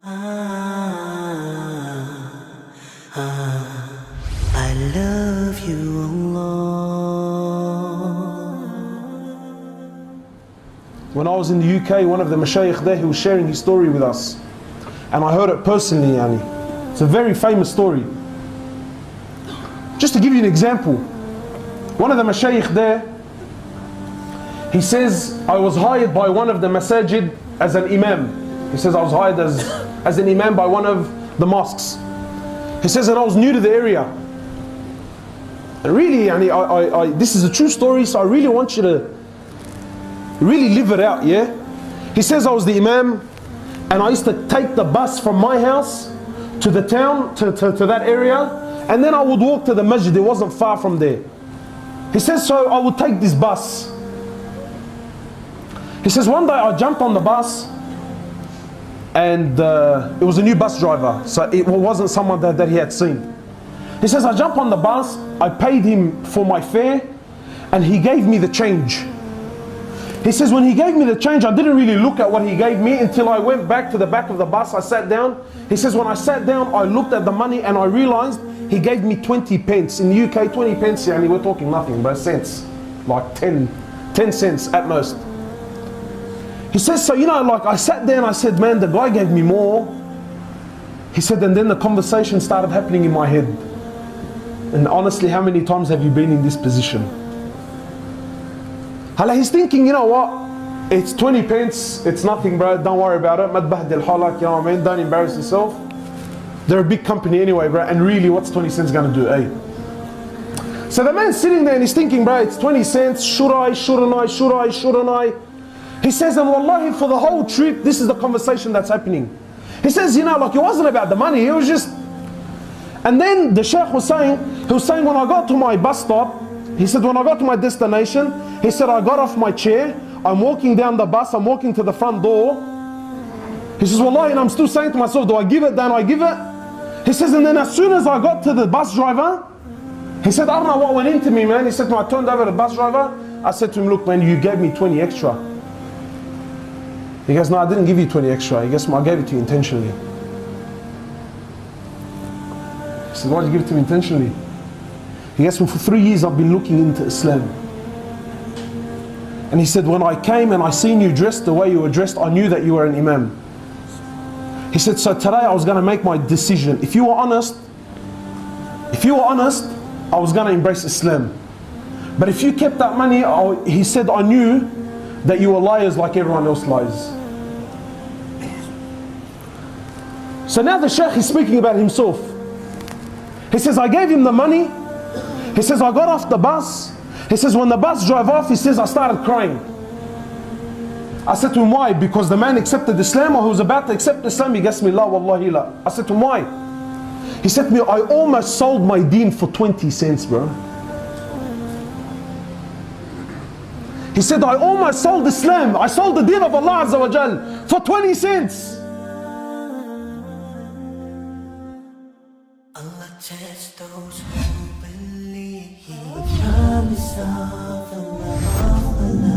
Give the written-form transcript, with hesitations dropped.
I love you, Allah. When I was in the UK, one of the mashayikh there, he was sharing his story with us. And I heard it personally, yani. It's a very famous story. Just to give you an example, one of the mashayikh there, he says, I was hired by one of the masajid as an imam. He says, I was hired as an imam by one of the mosques. He says that I was new to the area. And really, this is a true story, so I really want you to really live it out, yeah? He says I was the imam, and I used to take the bus from my house to the town, to that area, and then I would walk to the masjid. It wasn't far from there. He says, so I would take this bus. He says, one day I jumped on the bus, and it was a new bus driver, so it wasn't someone that he had seen. He says, I jumped on the bus, I paid him for my fare, and he gave me the change. He says, when he gave me the change, I didn't really look at what he gave me until I went back to the back of the bus. I sat down. He says, when I sat down, I looked at the money and I realized he gave me 20 pence. In the UK, 20 pence, yeah, we're talking nothing, but cents, like 10 cents at most. He says, so like I sat there and I said, man, the guy gave me more. He said, and then the conversation started happening in my head. And honestly, how many times have you been in this position? He's thinking, you know what? It's 20 pence, it's nothing, bro, don't worry about it. Madbahdil halak, you know what I mean? Don't embarrass yourself. They're a big company anyway, bro, and really, what's 20 cents gonna do, eh? So the man's sitting there and he's thinking, bro, it's 20 cents, should I, shouldn't I, should I, shouldn't I? He says, and wallahi, for the whole trip, this is the conversation that's happening. He says, like it wasn't about the money, it was just... And then the Shaykh was saying, when I got to my bus stop, he said, when I got to my destination, he said, I got off my chair, I'm walking down the bus, I'm walking to the front door. He says, wallahi, and I'm still saying to myself, do I give it, don't I give it? He says, and then as soon as I got to the bus driver, he said, I don't know what went into me, man. He said, when I turned over to the bus driver, I said to him, look, man, you gave me 20 extra. He goes, no, I didn't give you 20 extra. He goes, I gave it to you intentionally. He said, why did you give it to me intentionally? He goes, well, for 3 years I've been looking into Islam. And he said, when I came and I seen you dressed the way you were dressed, I knew that you were an imam. He said, so today I was going to make my decision. If you were honest, I was going to embrace Islam. But if you kept that money, he said, I knew that you were liars like everyone else lies. So now the Shaykh is speaking about himself. He says, I gave him the money. He says, I got off the bus. He says, when the bus drove off, he says, I started crying. I said to him, why? Because the man accepted Islam, or he was about to accept Islam. He gets me, la wallahi la. I said to him, why? He said to me, I almost sold my deen for 20 cents, bro. He said, I almost sold Islam. I sold the deen of Allah Azza wa Jal for 20 cents. Allah tests those who believe with promise of the love of Allah.